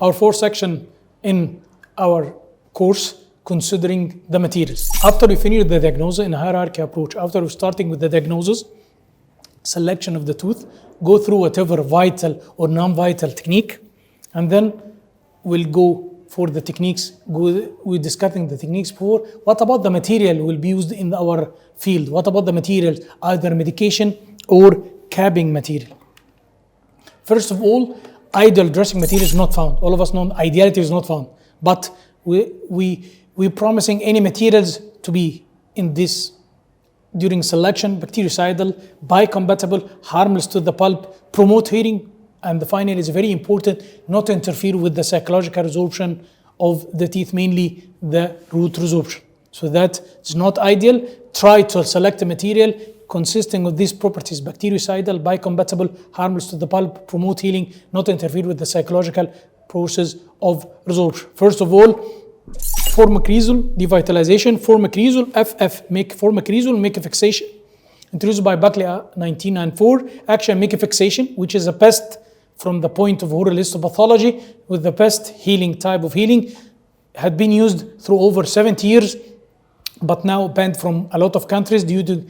our fourth section in our course considering the materials. After we finish the diagnosis in a hierarchy approach, after starting with the diagnosis, selection of the tooth, go through whatever vital or non-vital technique, and then we'll go for the techniques. We're discussing the techniques before. What about the material will be used in our field? What about the materials, either medication or capping material? First of all, ideal dressing material is not found. All of us know ideality is not found, but we're promising any materials to be in this during selection: bactericidal, biocompatible, harmless to the pulp, promote healing, and the final is very important, not to interfere with the psychological resorption of the teeth, mainly the root resorption. So that is not ideal. Try to select a material consisting of these properties: bactericidal, biocompatible, harmless to the pulp, promote healing, not interfere with the psychological process of resorption. First of all, formicrysol devitalization. Formicrysol, FF, formicrysol, make a fixation. Introduced by Buckley 1994. Action, make a fixation, which is a pest from the point of oral histopathology, with the pest healing type of healing, had been used through over 70 years, but now banned from a lot of countries due to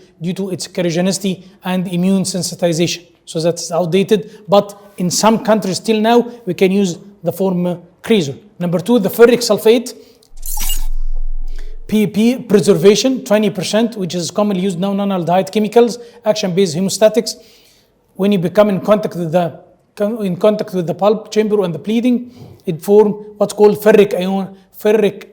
its carcinogenicity and immune sensitization. So that's outdated, but in some countries still now we can use the formicrysol. Number two, the ferric sulfate, PEP preservation, 20%, which is commonly used now, non-aldehyde chemicals, action-based hemostatics. When you become in contact with the pulp chamber and the bleeding, it form what's called ferric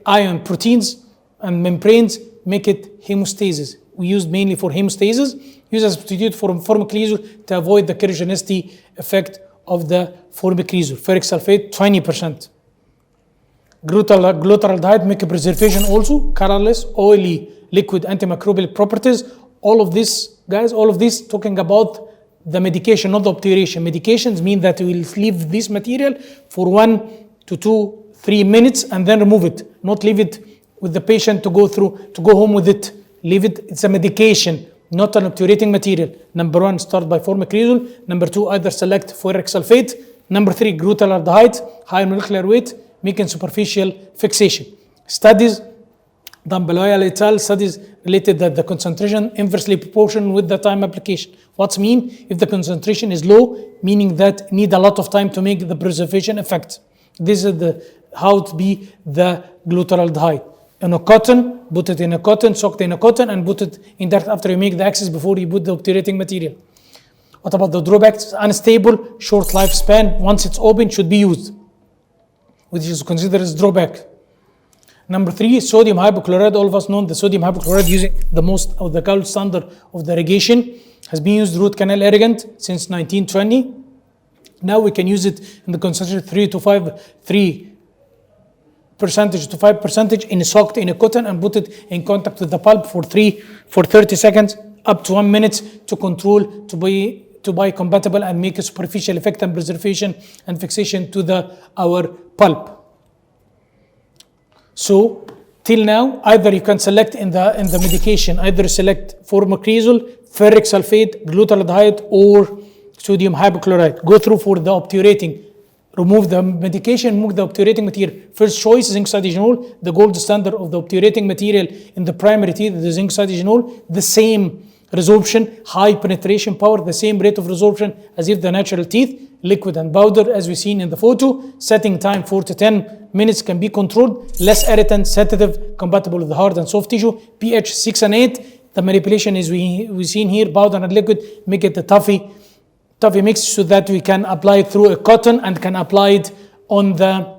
ion proteins and membranes, make it hemostasis. We use mainly for hemostasis, use as a substitute for formicrysol to avoid the carcinogenicity effect of the formicrysol. Ferric sulfate, 20%. Glutaraldehyde, make a preservation also, colorless, oily, liquid, antimicrobial properties. All of this, guys, talking about the medication, not the obturation. Medications mean that we will leave this material for 1 to 2, 3 minutes and then remove it. Not leave it with the patient to go home with it. Leave it, it's a medication, not an obturating material. Number one, start by formicrysol. Number two, either select ferric sulfate. Number three, glutaraldehyde, high molecular weight, making superficial fixation. Studies done by Loyola et al. Studies related that the concentration inversely proportional with the time application. What's mean? If the concentration is low, meaning that need a lot of time to make the preservation effect. This is how to be the glutaraldehyde. In a cotton, put it in a cotton, soaked in a cotton, and put it in that after you make the access before you put the obturating material. What about the drawbacks? Unstable, short lifespan. Once it's open, should be used, which is considered as drawback. Number three, sodium hypochlorite. All of us know the sodium hypochlorite using the most of the gold standard of the irrigation has been used root canal irrigant since 1920. Now we can use it in the concentration 3% to 5% in soaked in a cotton and put it in contact with the pulp for 30 seconds up to 1 minute to control to be compatible and make a superficial effect and preservation and fixation to our pulp. So till now, either you can select in the medication, either select formicrysol, ferric sulfate, glutaraldehyde, or sodium hypochlorite. Go through for the obturating. Remove the medication, remove the obturating material. First choice is zinc cytogenol, the gold standard of the obturating material in the primary teeth, the zinc cytogenol, the same resorption, high penetration power, the same rate of resorption as if the natural teeth, liquid and powder as we seen in the photo. Setting time 4 to 10 minutes can be controlled, less irritant, sedative, compatible with the hard and soft tissue, pH 6 and 8. The manipulation is we seen here, powder and liquid, make it a toffee mix so that we can apply it through a cotton and can apply it on the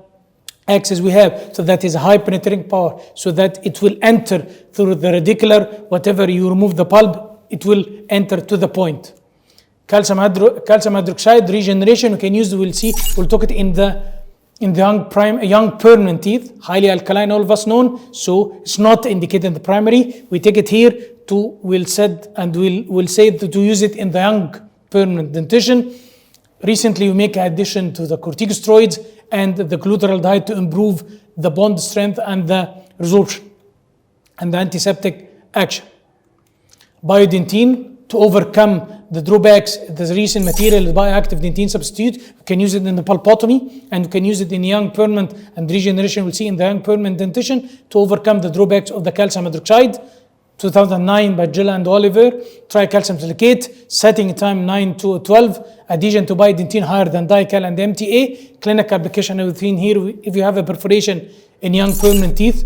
axis we have. So that is high penetrating power, so that it will enter through the radicular, whatever you remove the pulp, it will enter to the point. Calcium hydroxide regeneration, we can use, we'll talk it in the young permanent teeth, highly alkaline, all of us known, so it's not indicated in the primary. We take it here we'll say to use it in the young permanent dentition. Recently, we make addition to the corticosteroids and the glutaraldehyde to improve the bond strength and the resorption and the antiseptic action. Biodentine to overcome the drawbacks, the recent material is bioactive dentine substitute. We can use it in the pulpotomy, and we can use it in young permanent and regeneration. We'll see in the young permanent dentition to overcome the drawbacks of the calcium hydroxide. 2009 by Jill and Oliver, tricalcium silicate, setting time 9 to 12, adhesion to biodentine higher than dical and MTA, clinical application within here if you have a perforation in young permanent teeth,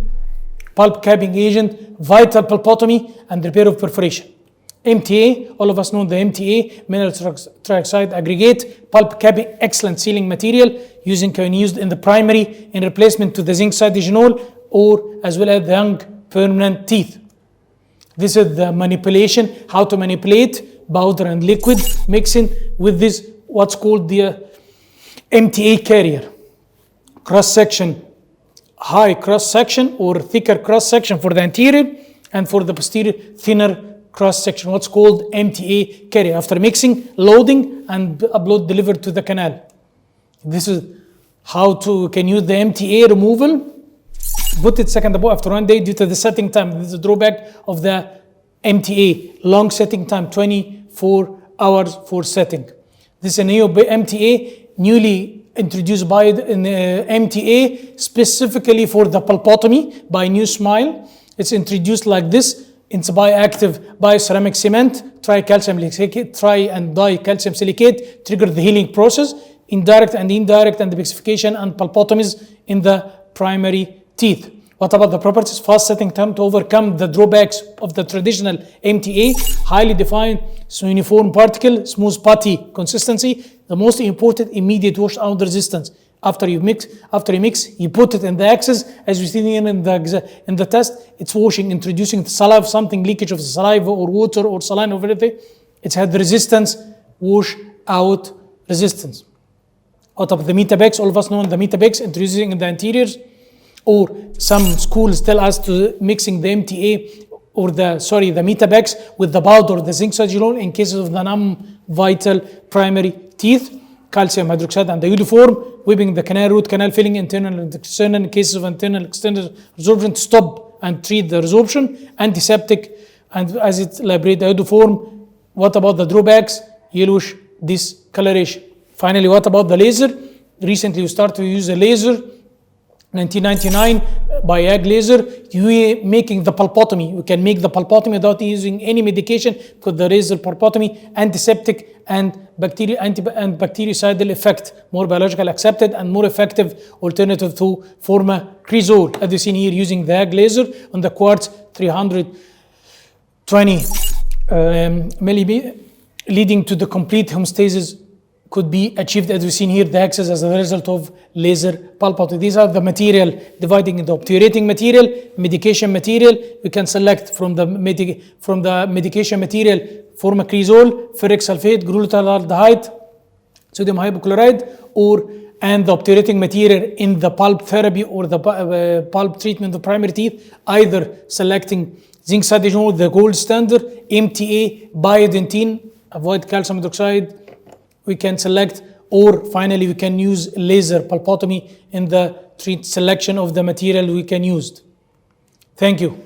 pulp capping agent, vital pulpotomy, and repair of perforation. MTA, all of us know the MTA, mineral trioxide aggregate, pulp capping, excellent sealing material, can be used in the primary in replacement to the zinc cytidinol or as well as the young permanent teeth. This is the manipulation, how to manipulate powder and liquid, mixing with this, what's called the MTA carrier. Cross-section, high cross-section or thicker cross-section for the anterior, and for the posterior, thinner cross-section, what's called MTA carrier. After mixing, loading, and upload delivered to the canal. This is how to can use the MTA removal. Put it second above after 1 day due to the setting time. This is the drawback of the MTA, long setting time, 24 hours for setting. This is a new MTA, newly introduced by the MTA specifically for the pulpotomy by New Smile. It's introduced like this. It's bioactive bioceramic cement, tricalcium silicate, tri and dicalcium silicate, trigger the healing process, indirect and emulsification and pulpotomies in the primary teeth. What about the properties? Fast setting time to overcome the drawbacks of the traditional MTA, highly defined, so uniform particle, smooth putty consistency. The most important, immediate wash out resistance. After you mix, you put it in the axis, as we see here in the test, it's washing, introducing the saliva, something leakage of saliva or water or saline or everything. It's had resistance, wash out resistance. Out of the Metabex, all of us know the Metabex, introducing in the anteriors, or some schools tell us to mixing the MTA or the Metabex with the powder, the zinc cytidinol in cases of the non-vital primary teeth, calcium hydroxide and the uniform, whipping the canal root, canal filling, internal and external in cases of internal external resorption to stop and treat the resorption, antiseptic, and as it elaborates the iodoform. What about the drawbacks? Yellowish discoloration. Finally, what about the laser? Recently we started to use a laser, 1999 by AG laser, U.A.E. making the pulpotomy. We can make the pulpotomy without using any medication because the laser pulpotomy, antiseptic and bactericidal effect, more biological accepted and more effective alternative to formacrysol. As you see here, using the AG laser on the quartz 320 millimeter, leading to the complete homeostasis could be achieved, as we've seen here, the axis as a result of laser pulpotomy. These are the material dividing into obturating material, medication material. We can select from the medication material formacrysol, ferric sulfate, glutaraldehyde, sodium hypochlorite, and the obturating material in the pulp therapy or the pulp treatment of primary teeth, either selecting zinc cytidinol, the gold standard, MTA, biodentine, avoid calcium hydroxide, we can select, or finally we can use laser pulpotomy in the selection of the material we can use. Thank you.